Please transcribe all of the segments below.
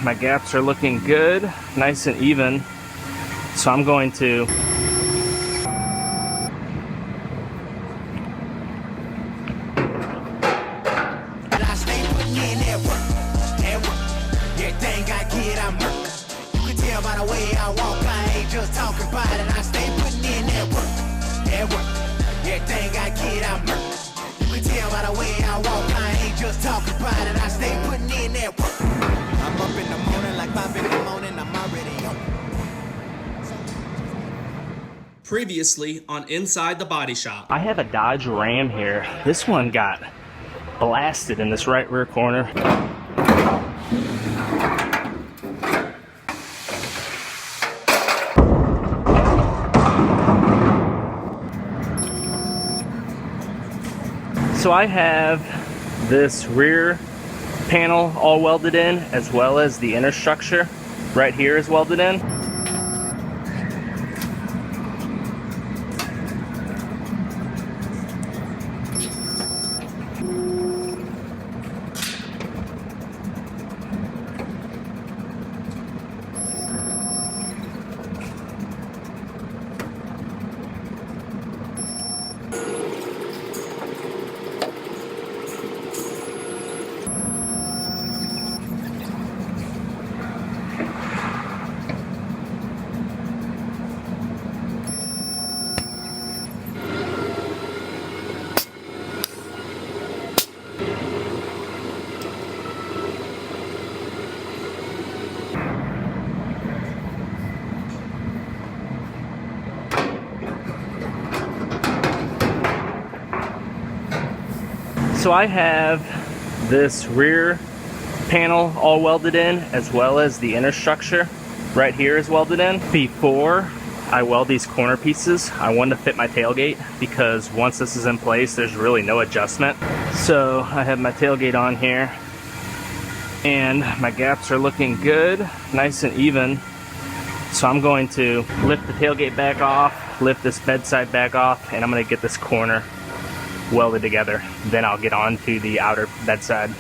My gaps are looking good, nice and even. So I'm going to Previously on Inside the Body Shop. I have a Dodge Ram here. This one got blasted in this right rear corner. So I have this rear panel all welded in, as well as the inner structure right here is welded in. So I have this rear panel all welded in, as well as the inner structure right here is welded in. Before I weld these corner pieces, I wanted to fit my tailgate, because once this is in place, there's really no adjustment. So I have my tailgate on here, and my gaps are looking good, nice and even. So I'm going to lift the tailgate back off, lift this bedside back off, and I'm going to get this corner welded together. Then I'll get on to the outer bedside.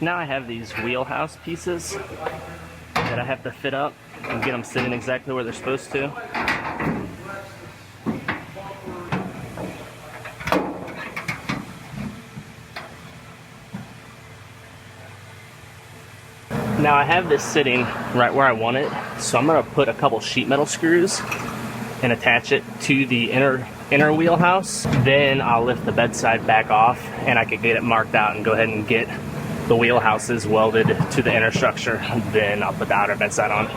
Now I have these wheelhouse pieces that I have to fit up and get them sitting exactly where they're supposed to. Now I have this sitting right where I want it, so I'm going to put a couple sheet metal screws and attach it to the inner wheelhouse. Then I'll lift the bedside back off and I can get it marked out and go ahead and get the wheelhouses welded to the inner structure. Then I'll put the outer bedside on.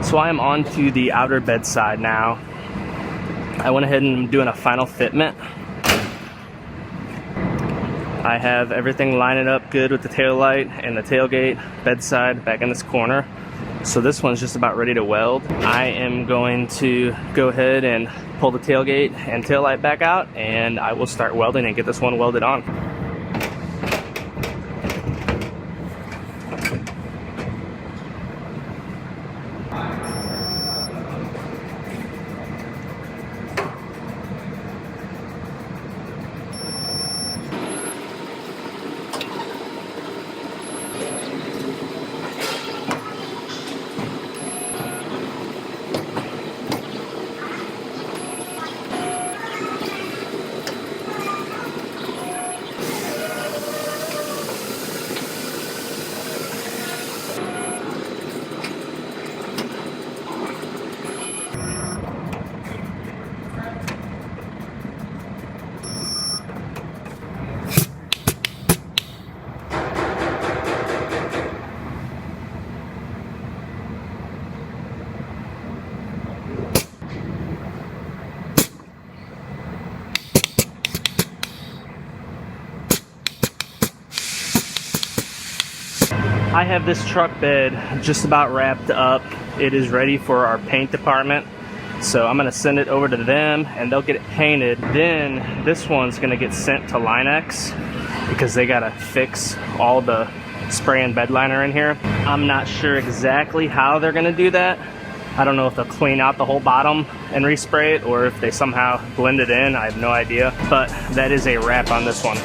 So I am on to the outer bed side now. I went ahead and I'm doing a final fitment. I have everything lining up good with the tail light and the tailgate, bedside back in this corner. So this one's just about ready to weld. I am going to go ahead and pull the tailgate and tail light back out, and I will start welding and get this one welded on. I have this truck bed just about wrapped up. It is ready for our paint department. So I'm gonna send it over to them and they'll get it painted. Then this one's gonna get sent to Line-X because they gotta fix all the spray and bed liner in here. I'm not sure exactly how they're gonna do that. I don't know if they'll clean out the whole bottom and respray it or if they somehow blend it in. I have no idea, but that is a wrap on this one.